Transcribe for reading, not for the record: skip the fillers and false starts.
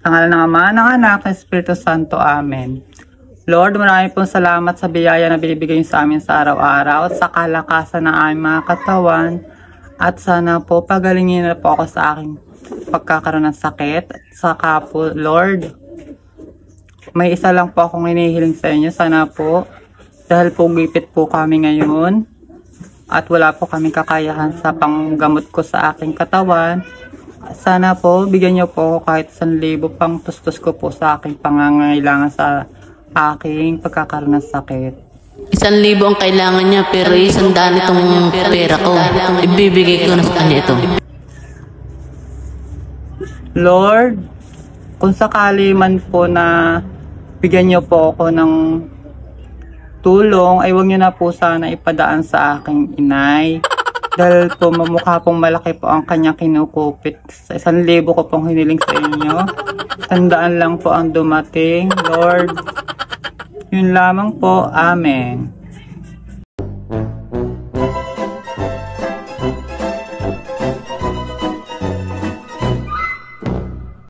Sa ngalan ng Ama, ng Anak, ng Espiritu Santo. Amen. Lord, marami pong salamat sa biyaya na binibigay niyo sa amin sa araw-araw at sa kalakasan ng aming mga katawan. At sana po pagalingin na po ako sa aking pagkakaroon ng sakit. At saka po, Lord, may isa lang po akong hinihiling sa inyo. Sana po, dahil po gipit po kami ngayon at wala po kami kakayahan sa panggamot ko sa aking katawan, sana po bigyan niyo po ako kahit 1,000 pang tustos ko po sa aking pangangailangan sa aking pagkakaroon ng sakit. 1,000 ang kailangan niya, pero 100 itong pera ko. Ibibigay ko na sa kanya ito. Lord, kung sakali man po na bigyan niyo po ako ng tulong, ay huwag niyo na po sana ipadaan sa aking inay. Dahil po mamukha pong malaki po ang kanya kinukupit. Sa 1,000 ko pong hiniling sa inyo, 100 lang po ang dumating. Lord, yun lamang po. Amen.